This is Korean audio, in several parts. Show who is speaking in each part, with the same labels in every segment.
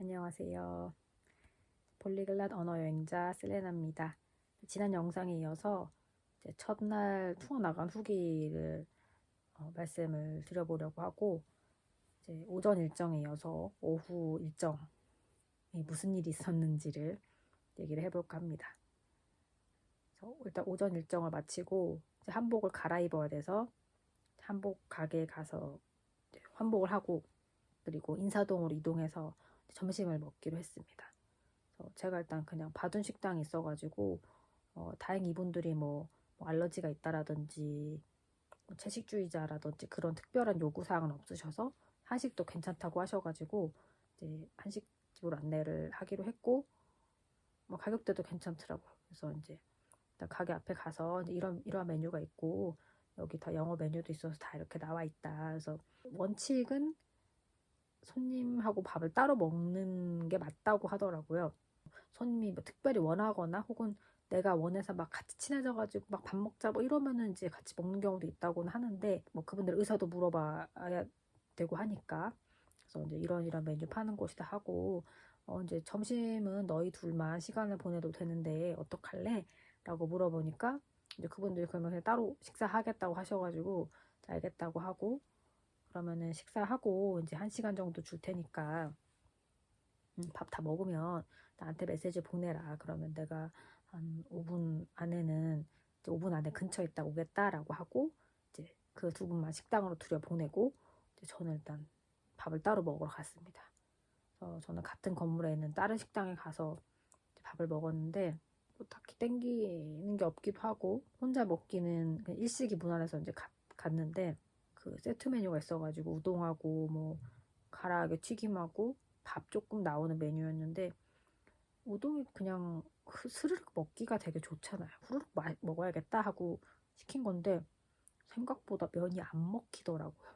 Speaker 1: 안녕하세요. 폴리글랏 언어여행자 셀레나입니다. 지난 영상에 이어서 이제 첫날 투어 나간 후기를 말씀을 드려보려고 하고, 이제 오전 일정에 이어서 오후 일정에 무슨 일이 있었는지를 얘기를 해볼까 합니다. 그래서 일단 오전 일정을 마치고 이제 한복을 갈아입어야 돼서 한복 가게에 가서 환복을 하고, 그리고 인사동으로 이동해서 점심을 먹기로 했습니다. 제가 일단 그냥 받은 식당이 있어가지고 다행히 이분들이 뭐 알러지가 있다라든지 채식주의자라든지 그런 특별한 요구사항은 없으셔서 한식도 괜찮다고 하셔가지고 이제 한식집으로 안내를 하기로 했고, 뭐 가격대도 괜찮더라고요. 그래서 이제 일단 가게 앞에 가서 이제 이런 메뉴가 있고 여기 다 영어 메뉴도 있어서 다 이렇게 나와 있다. 그래서 원칙은 손님하고 밥을 따로 먹는 게 맞다고 하더라고요. 손님이 뭐 특별히 원하거나 혹은 내가 원해서 막 같이 친해져가지고 막 밥 먹자 뭐 이러면은 이제 같이 먹는 경우도 있다고는 하는데, 뭐 그분들 의사도 물어봐야 되고 하니까. 그래서 이제 이런 메뉴 파는 곳이다 하고, 이제 점심은 너희 둘만 시간을 보내도 되는데 어떡할래? 라고 물어보니까 이제 그분들이 그러면 그냥 따로 식사하겠다고 하셔가지고 알겠다고 하고, 그러면은 식사하고 이제 1시간 정도 줄 테니까 밥 다 먹으면 나한테 메시지 보내라. 그러면 내가 한 5분 안에는 이제 5분 안에 근처에 있다 오겠다라고 하고, 이제 그 두 분만 식당으로 들여보내고 이제 저는 일단 밥을 따로 먹으러 갔습니다. 저는 같은 건물에 있는 다른 식당에 가서 밥을 먹었는데 뭐 딱히 땡기는 게 없기도 하고, 혼자 먹기는 그냥 일식이 무난해서 이제 갔는데 그 세트 메뉴가 있어가지고 우동하고 뭐 가라아게 튀김하고 밥 조금 나오는 메뉴였는데, 우동이 그냥 스르륵 먹기가 되게 좋잖아요. 후루룩 먹어야겠다 하고 시킨 건데 생각보다 면이 안 먹히더라고요.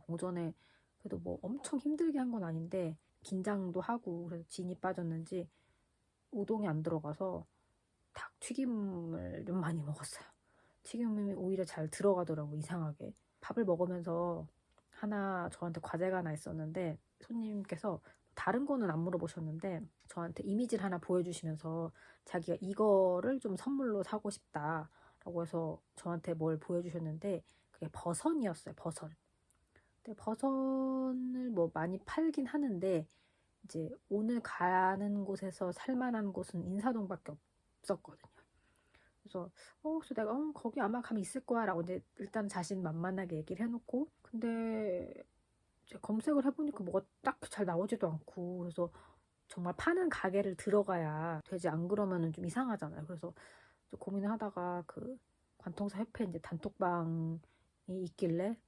Speaker 1: 오전에 그래도 뭐 엄청 힘들게 한 건 아닌데 긴장도 하고 그래서 진이 빠졌는지 우동이 안 들어가서 닭 튀김을 좀 많이 먹었어요. 튀김이 오히려 잘 들어가더라고, 이상하게. 밥을 먹으면서 저한테 과제가 하나 있었는데, 손님께서 다른 거는 안 물어보셨는데 저한테 이미지를 하나 보여주시면서 자기가 이거를 좀 선물로 사고 싶다라고 해서 저한테 뭘 보여주셨는데, 그게 버선이었어요. 버선. 근데 버선을 뭐 많이 팔긴 하는데 이제 오늘 가는 곳에서 살만한 곳은 인사동밖에 없었거든요. 그래서 내가 거기 아마 가면 있을 거야 라고 이제 일단 자신만만하게 얘기를 해놓고, 근데 이제 검색을 해보니까 뭐가 딱 잘 나오지도 않고, 그래서 정말 파는 가게를 들어가야 되지, 안 그러면은 좀 이상하잖아요. 그래서 좀 고민을 하다가 그 관통사 협회 이제 단톡방이 있길래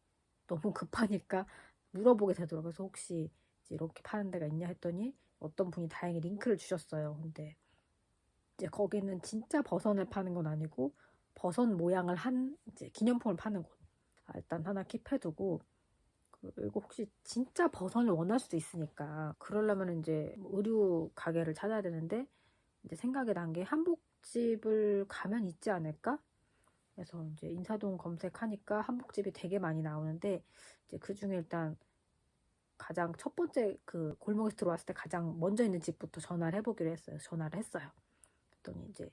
Speaker 1: 너무 급하니까 물어보게 되더라고요. 그래서 혹시 이제 이렇게 파는 데가 있냐 했더니 어떤 분이 다행히 링크를 주셨어요. 근데 이제 거기는 진짜 버선을 파는 건 아니고 버선 모양을 한 이제 기념품을 파는 곳. 일단 하나 킵해두고, 그리고 혹시 진짜 버선을 원할 수도 있으니까 그러려면 이제 뭐 의류 가게를 찾아야 되는데, 이제 생각이 난 게 한복집을 가면 있지 않을까? 그래서 이제 인사동 검색하니까 한복집이 되게 많이 나오는데, 이제 그 중에 일단 가장 첫 번째 그 골목에 들어왔을 때 가장 먼저 있는 집부터 전화를 해보기로 했어요. 전화를 했어요. 그랬더니 이제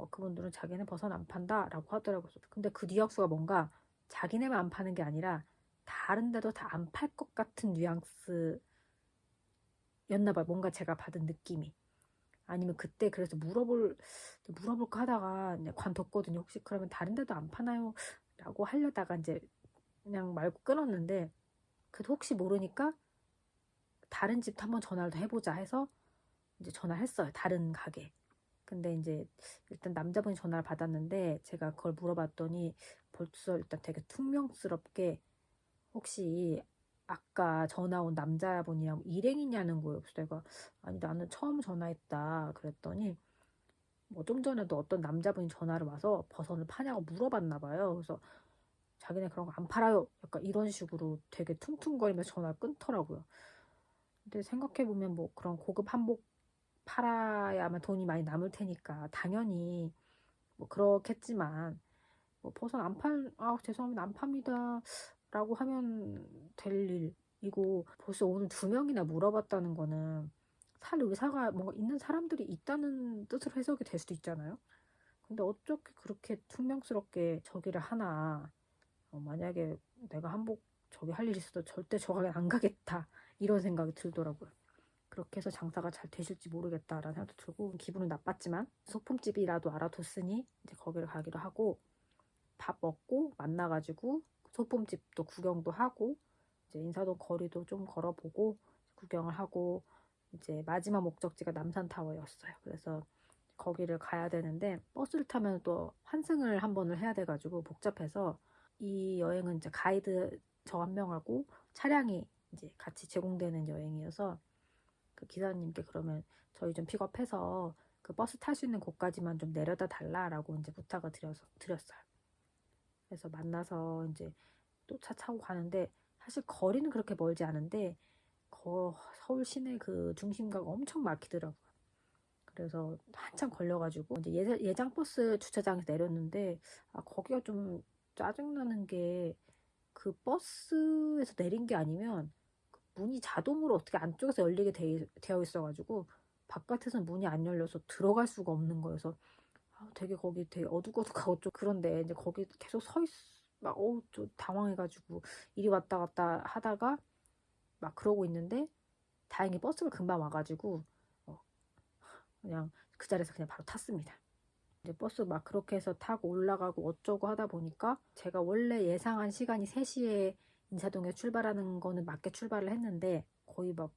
Speaker 1: 그분들은 자기네 버선 안 판다라고 하더라고요. 근데 그 뉘앙스가 뭔가 자기네만 안 파는 게 아니라 다른 데도 다 안 팔 것 같은 뉘앙스였나 봐요. 뭔가 제가 받은 느낌이. 아니면 그때 그래서 물어볼까 하다가 그냥 관뒀거든요. 혹시 그러면 다른 데도 안 파나요? 라고 하려다가 이제 그냥 말고 끊었는데, 그래도 혹시 모르니까 다른 집도 한번 전화를 더 해보자 해서 이제 전화를 했어요. 다른 가게. 근데 이제 일단 남자분이 전화를 받았는데 제가 그걸 물어봤더니 벌써 일단 되게 퉁명스럽게 혹시 아까 전화 온 남자분이랑 일행이냐는 거예요. 그래서 내가 아니 나는 처음 전화했다 그랬더니 뭐 좀 전에도 어떤 남자분이 전화를 와서 버선을 파냐고 물어봤나 봐요. 그래서 자기네 그런 거 안 팔아요. 약간 이런 식으로 되게 퉁퉁거리면서 전화를 끊더라고요. 근데 생각해보면 뭐 그런 고급 한복 팔아야만 돈이 많이 남을 테니까 당연히 뭐 그렇겠지만, 뭐 버선 안 죄송합니다 안 팝니다 라고 하면 될 이거 벌써 오늘 2명이나 물어봤다는 거는 살 의사가 뭔가 있는 사람들이 있다는 뜻으로 해석이 될 수도 있잖아요. 근데 어떻게 그렇게 퉁명스럽게 저기를 하나. 만약에 내가 한복 저기 할 일 있어도 절대 저 가게 안 가겠다 이런 생각이 들더라고요. 그렇게 해서 장사가 잘 되실지 모르겠다라는 생각도 들고 기분은 나빴지만 소품집이라도 알아뒀으니 이제 거기를 가기로 하고 밥 먹고 만나가지고 소품집도 구경도 하고 이제 인사동 거리도 좀 걸어보고 구경을 하고 이제 마지막 목적지가 남산타워였어요. 그래서 거기를 가야 되는데 버스를 타면 또 환승을 한 번을 해야 돼가지고 복잡해서 이 여행은 이제 가이드 저 한 명하고 차량이 이제 같이 제공되는 여행이어서 그 기사님께 그러면 저희 좀 픽업해서 그 버스 탈 수 있는 곳까지만 좀 내려다 달라라고 이제 부탁을 드렸어요. 그래서 만나서 이제 또 차 타고 가는데 사실 거리는 그렇게 멀지 않은데 서울 시내 그 중심가가 엄청 막히더라고요. 그래서 한참 걸려가지고 이제 예장 버스 주차장에서 내렸는데 거기가 좀 짜증나는 게 그 버스에서 내린 게 아니면 그 문이 자동으로 어떻게 안쪽에서 열리게 되어 있어가지고 바깥에서는 문이 안 열려서 들어갈 수가 없는 거여서 되게 거기 되게 어둑어둑하고 좀 그런데 이제 거기 계속 막 좀 당황해가지고 이리 왔다 갔다 하다가 막 그러고 있는데 다행히 버스가 금방 와가지고 그냥 그 자리에서 그냥 바로 탔습니다. 이제 버스 막 그렇게 해서 타고 올라가고 어쩌고 하다 보니까 제가 원래 예상한 시간이 3시에 인사동에 출발하는 거는 맞게 출발을 했는데 거의 막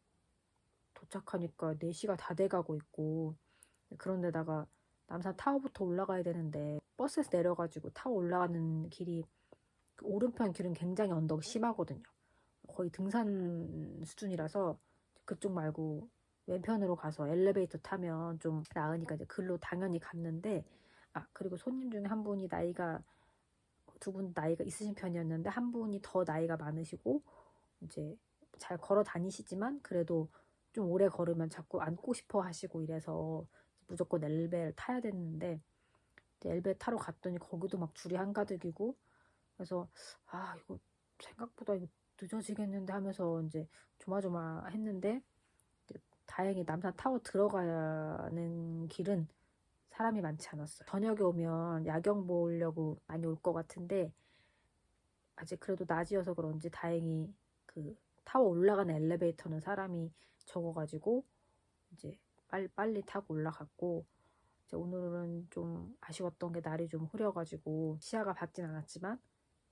Speaker 1: 도착하니까 4시가 다 돼가고 있고 그런데다가 남산 타워부터 올라가야 되는데 버스에서 내려가지고 타워 올라가는 길이 그 오른편 길은 굉장히 언덕이 심하거든요. 거의 등산 수준이라서 그쪽 말고 왼편으로 가서 엘리베이터 타면 좀 나으니까 이제 글로 당연히 갔는데 그리고 손님 중에 한 분이 두 분 나이가 있으신 편이었는데 한 분이 더 나이가 많으시고 이제 잘 걸어 다니시지만 그래도 좀 오래 걸으면 자꾸 앉고 싶어 하시고 이래서 무조건 엘베를 타야 됐는데 엘베 타러 갔더니 거기도 막 줄이 한가득이고 그래서 이거 생각보다 이거 늦어지겠는데 하면서 이제 조마조마했는데 다행히 남산 타워 들어가는 길은 사람이 많지 않았어요. 저녁에 오면 야경 보려고 많이 올 것 같은데 아직 그래도 낮이어서 그런지 다행히 그 타워 올라가는 엘리베이터는 사람이 적어가지고 이제 빨리 타고 올라갔고 이제 오늘은 좀 아쉬웠던 게 날이 좀 흐려가지고 시야가 밝진 않았지만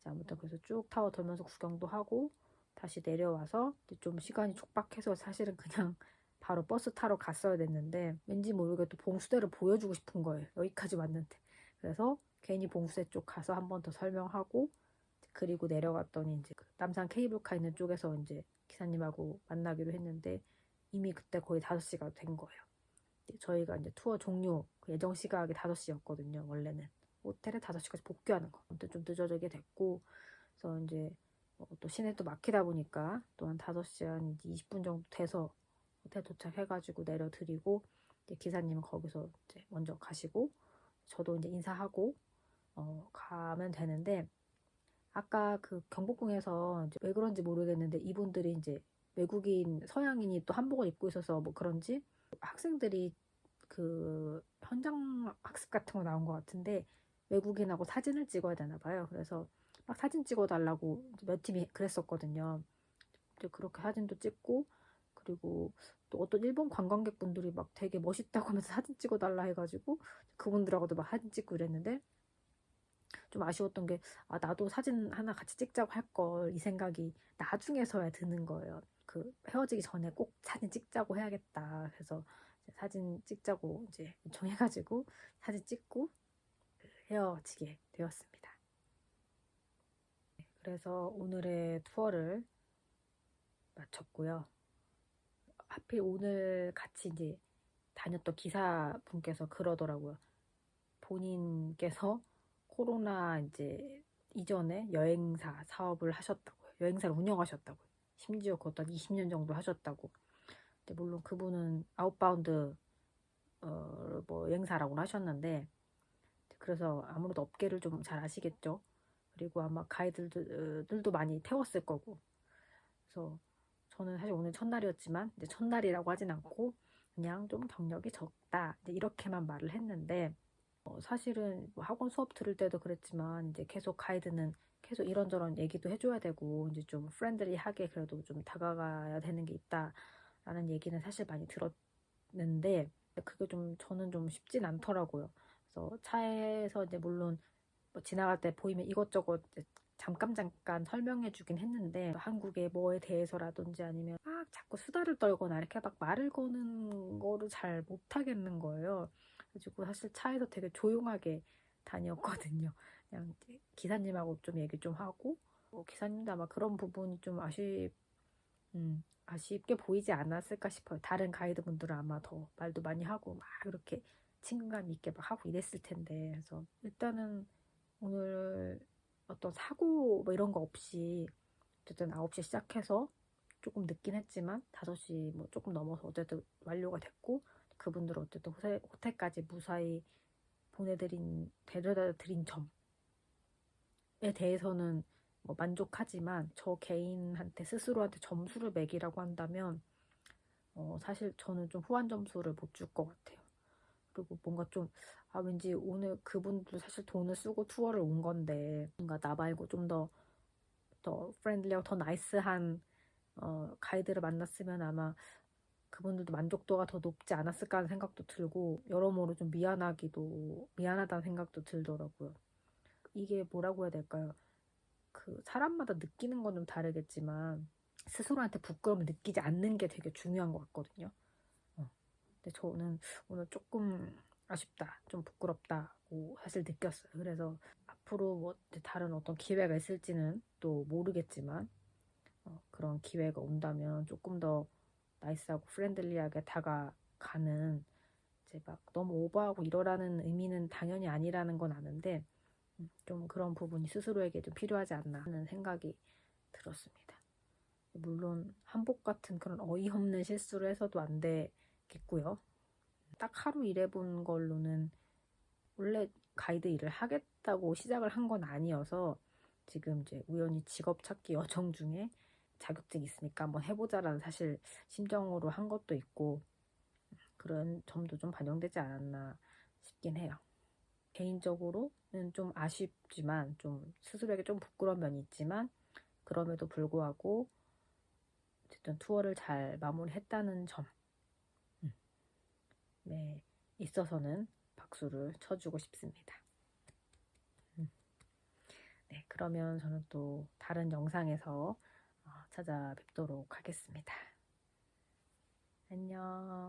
Speaker 1: 아무튼 그래서 쭉 타워 돌면서 구경도 하고 다시 내려와서 좀 시간이 촉박해서 사실은 그냥 바로 버스 타러 갔어야 됐는데 왠지 모르게 또 봉수대를 보여주고 싶은 거예요. 여기까지 왔는데. 그래서 괜히 봉수대 쪽 가서 한 번 더 설명하고 그리고 내려갔더니 이제 그 남산 케이블카 있는 쪽에서 이제 기사님하고 만나기로 했는데 이미 그때 거의 5시가 된 거예요. 저희가 이제 투어 종료 예정 시각이 5시였거든요. 원래는 호텔에 5시까지 복귀하는 거. 아무튼 좀 늦어지게 됐고 그래서 이제 또 시내 또 막히다 보니까 또 한 5시 한 20분 정도 돼서 호텔 도착해가지고 내려드리고 이제 기사님은 거기서 이제 먼저 가시고 저도 이제 인사하고 가면 되는데 아까 그 경복궁에서 이제 왜 그런지 모르겠는데 이분들이 이제 외국인 서양인이 또 한복을 입고 있어서 뭐 그런지 학생들이 그 현장 학습 같은 거 나온 것 같은데 외국인하고 사진을 찍어야 되나 봐요. 그래서 막 사진 찍어달라고 몇 팀이 그랬었거든요. 이제 그렇게 사진도 찍고 그리고 또 어떤 일본 관광객분들이 막 되게 멋있다고 하면서 사진 찍어달라 해가지고 그분들하고도 막 사진 찍고 이랬는데 좀 아쉬웠던 게 나도 사진 하나 같이 찍자고 할 걸 이 생각이 나중에서야 드는 거예요. 그 헤어지기 전에 꼭 사진 찍자고 해야겠다. 그래서 사진 찍자고 이제 요청해가지고 사진 찍고 헤어지게 되었습니다. 그래서 오늘의 투어를 마쳤고요. 하필 오늘 같이 이제 다녔던 기사분께서 그러더라고요. 본인께서 코로나 이제 이전에 여행사 사업을 하셨다고요. 여행사를 운영하셨다고요. 심지어 그것도 한 20년 정도 하셨다고. 근데 물론 그분은 아웃바운드 뭐 여행사라고 하셨는데 그래서 아무래도 업계를 좀 잘 아시겠죠. 그리고 아마 가이드들도 많이 태웠을 거고. 그래서 저는 사실 오늘 첫날이었지만 이제 첫날이라고 하진 않고 그냥 좀 경력이 적다 이제 이렇게만 말을 했는데 사실은 뭐 학원 수업 들을 때도 그랬지만 이제 계속 가이드는 계속 이런저런 얘기도 해줘야 되고 이제 좀 프렌들리하게 그래도 좀 다가가야 되는 게 있다라는 얘기는 사실 많이 들었는데 그게 좀 저는 좀 쉽진 않더라고요. 그래서 차에서 이제 물론 뭐 지나갈 때 보이면 이것저것 잠깐 설명해 주긴 했는데 한국의 뭐에 대해서라든지 아니면 막 자꾸 수다를 떨거나 이렇게 막 말을 거는 거를 잘 못하겠는 거예요. 그래가지고 사실 차에서 되게 조용하게 다녔거든요. 그냥 기사님하고 좀 얘기 좀 하고 기사님도 아마 그런 부분이 좀 아쉽게 보이지 않았을까 싶어요. 다른 가이드분들은 아마 더 말도 많이 하고 막 이렇게 친근감 있게 막 하고 이랬을 텐데 그래서 일단은 오늘 어떤 사고 뭐 이런 거 없이 어쨌든 9시 시작해서 조금 늦긴 했지만 5시 뭐 조금 넘어서 어쨌든 완료가 됐고 그분들 어쨌든 호텔까지 무사히 데려다 드린 점에 대해서는 뭐 만족하지만 저 개인한테 스스로한테 점수를 매기라고 한다면 사실 저는 좀 후한 점수를 못 줄 것 같아요. 그리고 뭔가 좀 왠지 오늘 그분들 사실 돈을 쓰고 투어를 온 건데 뭔가 나 말고 좀 더 프렌들리하고 더 나이스한 가이드를 만났으면 아마 그분들도 만족도가 더 높지 않았을까 하는 생각도 들고 여러모로 좀 미안하다는 생각도 들더라고요. 이게 뭐라고 해야 될까요? 그 사람마다 느끼는 건 좀 다르겠지만 스스로한테 부끄러움을 느끼지 않는 게 되게 중요한 것 같거든요. 근데 저는 오늘 조금 아쉽다, 좀 부끄럽다고 사실 느꼈어요. 그래서 앞으로 뭐 다른 어떤 기회가 있을지는 또 모르겠지만 그런 기회가 온다면 조금 더 나이스하고 프렌들리하게 다가가는 이제 막 너무 오버하고 이러라는 의미는 당연히 아니라는 건 아는데 좀 그런 부분이 스스로에게 좀 필요하지 않나 하는 생각이 들었습니다. 물론 한복 같은 그런 어이없는 실수를 해서도 안 되겠고요. 딱 하루 일해본 걸로는 원래 가이드 일을 하겠다고 시작을 한 건 아니어서 지금 이제 우연히 직업 찾기 여정 중에 자격증 있으니까 한번 해보자라는 사실 심정으로 한 것도 있고 그런 점도 좀 반영되지 않았나 싶긴 해요. 개인적으로는 좀 아쉽지만 좀 스스로에게 좀 부끄러운 면이 있지만 그럼에도 불구하고 어쨌든 투어를 잘 마무리했다는 점에 있어서는 박수를 쳐주고 싶습니다. 네, 그러면 저는 또 다른 영상에서 찾아뵙도록 하겠습니다. 안녕.